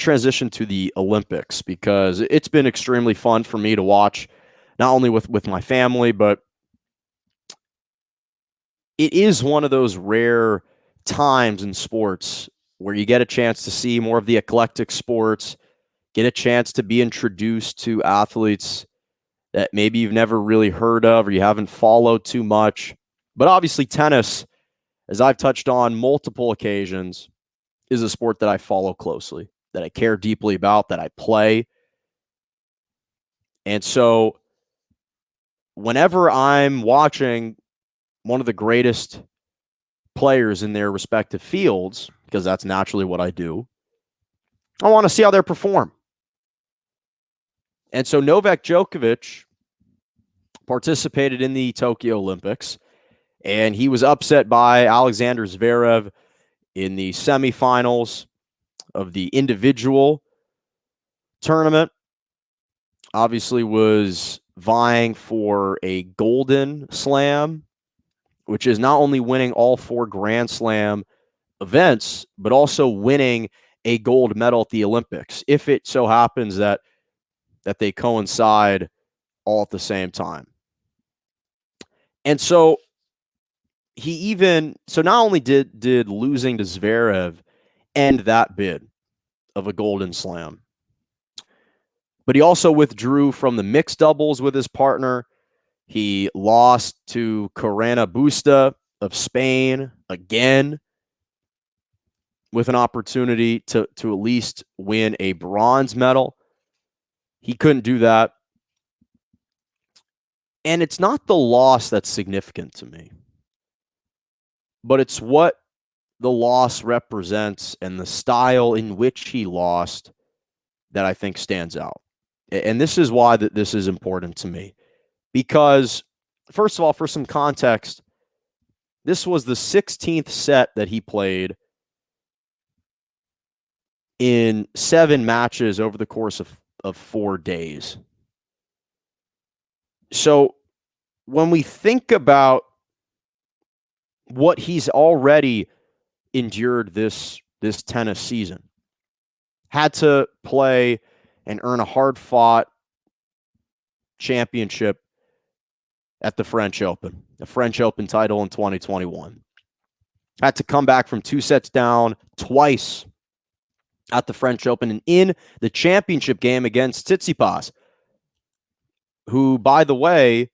transition to the Olympics because it's been extremely fun for me to watch, not only with my family, but it is one of those rare times in sports where you get a chance to see more of the eclectic sports, get a chance to be introduced to athletes that maybe you've never really heard of or you haven't followed too much. But obviously, tennis, as I've touched on multiple occasions, is a sport that I follow closely, that I care deeply about, that I play. And so whenever I'm watching one of the greatest players in their respective fields, because that's naturally what I do, I want to see how they perform. And so Novak Djokovic participated in the Tokyo Olympics, and he was upset by Alexander Zverev in the semifinals of the individual tournament. Obviously was vying for a golden slam, which is not only winning all 4 Grand Slam events, but also winning a gold medal at the Olympics, if it so happens that they coincide all at the same time. And so not only did losing to Zverev end that bid of a golden slam, but he also withdrew from the mixed doubles with his partner. He lost to Corena Busta of Spain again, with an opportunity to at least win a bronze medal. He couldn't do that. And it's not the loss that's significant to me, but it's what the loss represents and the style in which he lost that I think stands out. And this is why this is important to me. Because, first of all, for some context, this was the 16th set that he played in 7 matches over the course of 4 days. So when we think about what he's already endured this tennis season, had to play and earn a hard-fought championship at the French Open, the French Open title in 2021. Had to come back from 2 sets down twice at the French Open and in the championship game against Tsitsipas, who, by the way,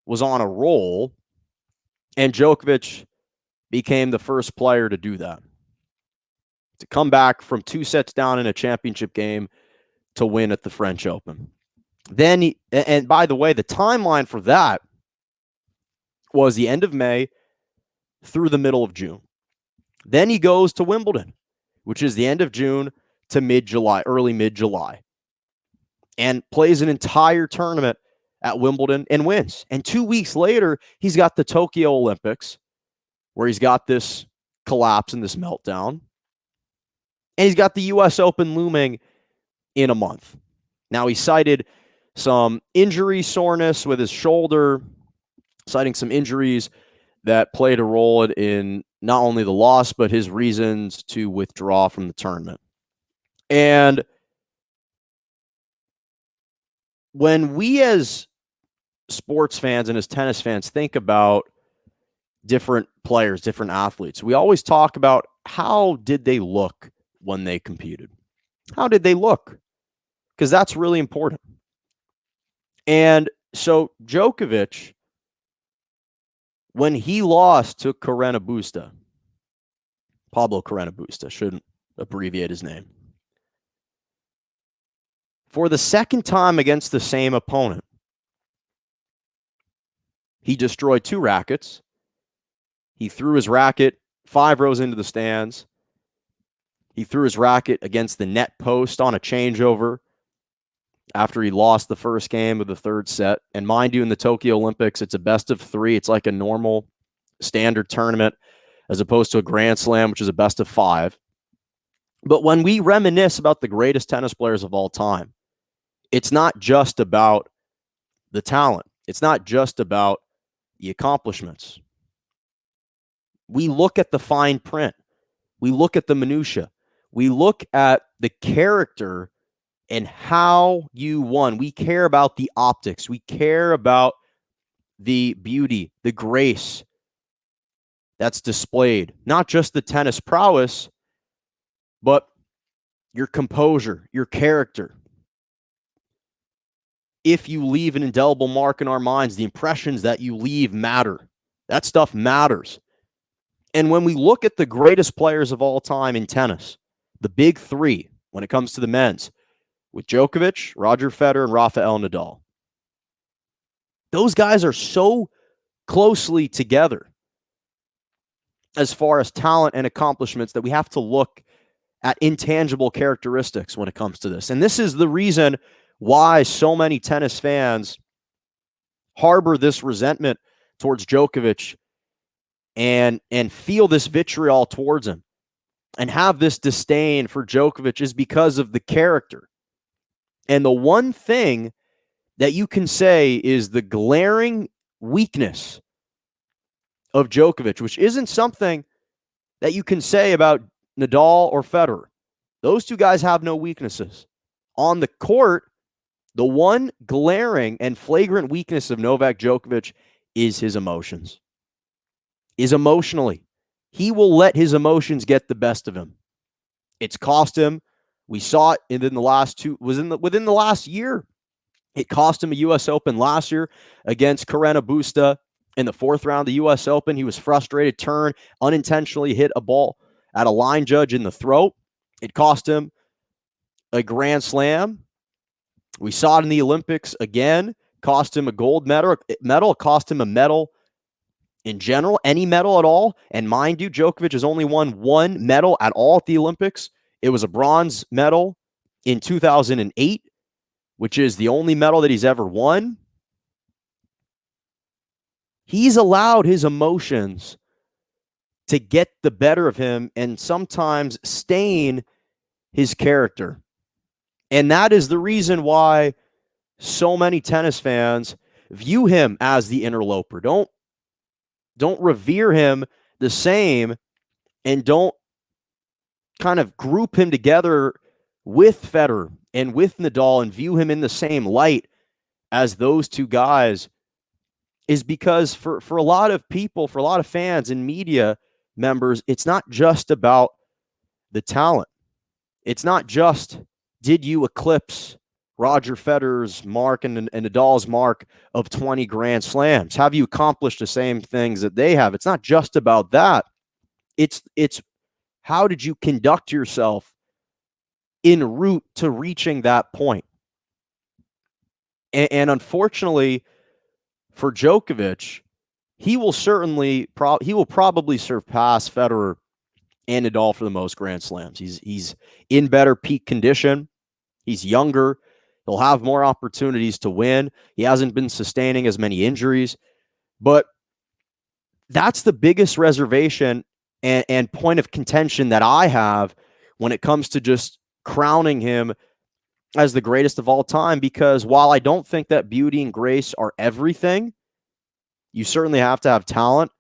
was on a roll, and Djokovic became the first player to do that. To come back from 2 sets down in a championship game to win at the French Open. Then, and by the way, the timeline for that was the end of May through the middle of June. Then he goes to Wimbledon, which is the end of June to mid-July, early mid-July, and plays an entire tournament at Wimbledon and wins. And 2 weeks later, he's got the Tokyo Olympics, where he's got this collapse and this meltdown. And he's got the U.S. Open looming in a month. Now, he cited some injury soreness with his shoulder, citing some injuries that played a role in not only the loss, but his reasons to withdraw from the tournament. And when we as sports fans and as tennis fans think about different players, different athletes, we always talk about how did they look when they competed? How did they look? Because that's really important. And so Djokovic, when he lost to Pablo Carreño Busta, shouldn't abbreviate his name, for the second time against the same opponent, he destroyed 2 rackets. He threw his racket 5 rows into the stands. He threw his racket against the net post on a changeover after he lost the first game of the 3rd set. And mind you, in the Tokyo Olympics, it's a best of 3. It's like a normal standard tournament as opposed to a Grand Slam, which is a best of 5. But when we reminisce about the greatest tennis players of all time, it's not just about the talent. It's not just about the accomplishments. We look at the fine print. We look at the minutia. We look at the character and how you won. We care about the optics. We care about the beauty, the grace that's displayed. Not just the tennis prowess, but your composure, your character. If you leave an indelible mark in our minds, the impressions that you leave matter. That stuff matters. And when we look at the greatest players of all time in tennis, the big three, when it comes to the men's, with Djokovic, Roger Federer, and Rafael Nadal, those guys are so closely together as far as talent and accomplishments that we have to look at intangible characteristics when it comes to this. And this is the reason why so many tennis fans harbor this resentment towards Djokovic and feel this vitriol towards him and have this disdain for Djokovic is because of the character. And the one thing that you can say is the glaring weakness of Djokovic, which isn't something that you can say about Nadal or Federer. Those two guys have no weaknesses. On the court, the one glaring and flagrant weakness of Novak Djokovic is his emotions. Is emotionally. He will let his emotions get the best of him. It's cost him. We saw it within the last year. It cost him a U.S. Open last year against Carreño Busta in the fourth round of the U.S. Open. He was frustrated, turned, unintentionally hit a ball at a line judge in the throat. It cost him a Grand Slam. We saw it in the Olympics again. Cost him a gold medal. Cost him a medal in general, any medal at all. And mind you, Djokovic has only won one medal at all at the Olympics. It was a bronze medal in 2008, which is the only medal that he's ever won. He's allowed his emotions to get the better of him and sometimes stain his character. And that is the reason why so many tennis fans view him as the interloper. Don't revere him the same and don't kind of group him together with Federer and with Nadal and view him in the same light as those two guys, is because for a lot of people, for a lot of fans and media members, it's not just about the talent. It's not just, did you eclipse Roger Federer's mark and Nadal's mark of 20 Grand Slams? Have you accomplished the same things that they have? It's not just about that. It's how did you conduct yourself en route to reaching that point? And unfortunately for Djokovic, he will probably surpass Federer and Nadal for the most Grand Slams. He's in better peak condition. He's younger. He'll have more opportunities to win. He hasn't been sustaining as many injuries. But that's the biggest reservation and point of contention that I have when it comes to just crowning him as the greatest of all time. Because while I don't think that beauty and grace are everything, you certainly have to have talent.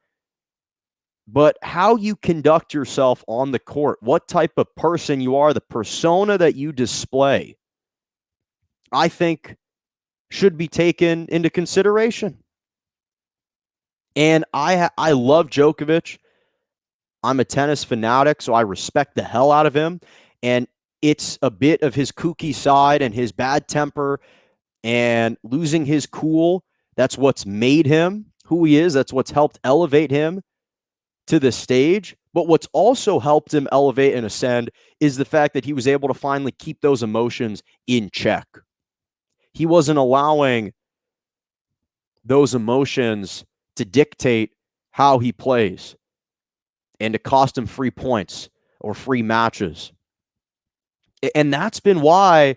But how you conduct yourself on the court, what type of person you are, the persona that you display, I think should be taken into consideration. And I love Djokovic. I'm a tennis fanatic, so I respect the hell out of him. And it's a bit of his kooky side and his bad temper and losing his cool. That's what's made him who he is. That's what's helped elevate him to the stage. But what's also helped him elevate and ascend is the fact that he was able to finally keep those emotions in check. He wasn't allowing those emotions to dictate how he plays and to cost him free points or free matches. And that's been why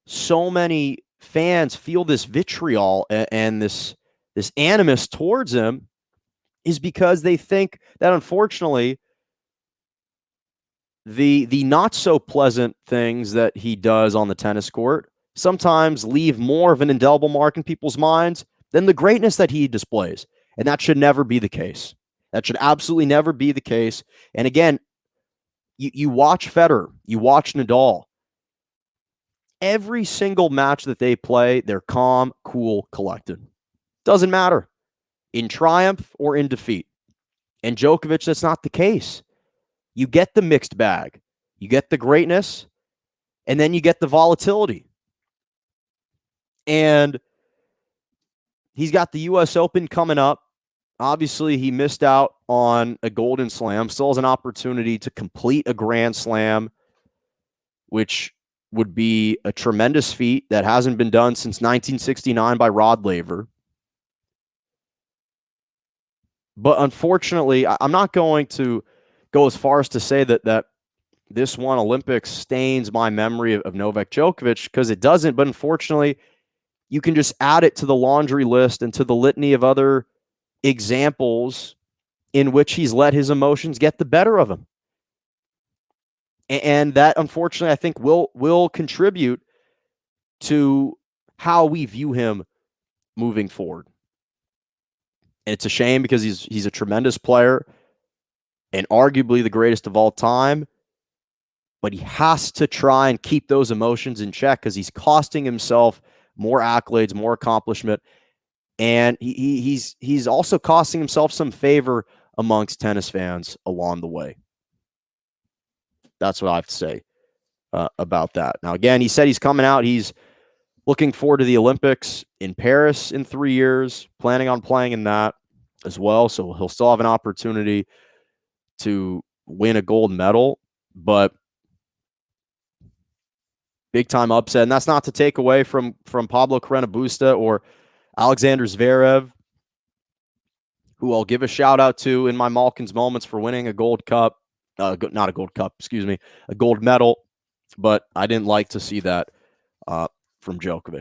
so many fans feel this vitriol and this animus towards him, is because they think that, unfortunately, the not so pleasant things that he does on the tennis court sometimes leave more of an indelible mark in people's minds than the greatness that he displays. And that should never be the case. That should absolutely never be the case. And again, You watch Federer, you watch Nadal. Every single match that they play, they're calm, cool, collected. Doesn't matter in triumph or in defeat. And Djokovic, that's not the case. You get the mixed bag. You get the greatness, and then you get the volatility. And he's got the U.S. Open coming up. Obviously, he missed out on a Golden Slam. Still has an opportunity to complete a Grand Slam, which would be a tremendous feat that hasn't been done since 1969 by Rod Laver. But unfortunately, I'm not going to go as far as to say that this one Olympics stains my memory of Novak Djokovic, because it doesn't. But unfortunately, you can just add it to the laundry list and to the litany of other examples in which he's let his emotions get the better of him. And that, unfortunately, I think will contribute to how we view him moving forward. And it's a shame, because he's a tremendous player and arguably the greatest of all time. But he has to try and keep those emotions in check, because he's costing himself more accolades, more accomplishment. And he's also costing himself some favor amongst tennis fans along the way. That's what I have to say about that. Now, again, he said he's coming out. He's looking forward to the Olympics in Paris in 3 years, planning on playing in that as well. So he'll still have an opportunity to win a gold medal. But big time upset. And that's not to take away from Pablo Carreño Busta or Alexander Zverev, who I'll give a shout out to in my Malkin's moments for winning a gold cup. Not a gold cup, excuse me, a gold medal. But I didn't like to see that from Djokovic.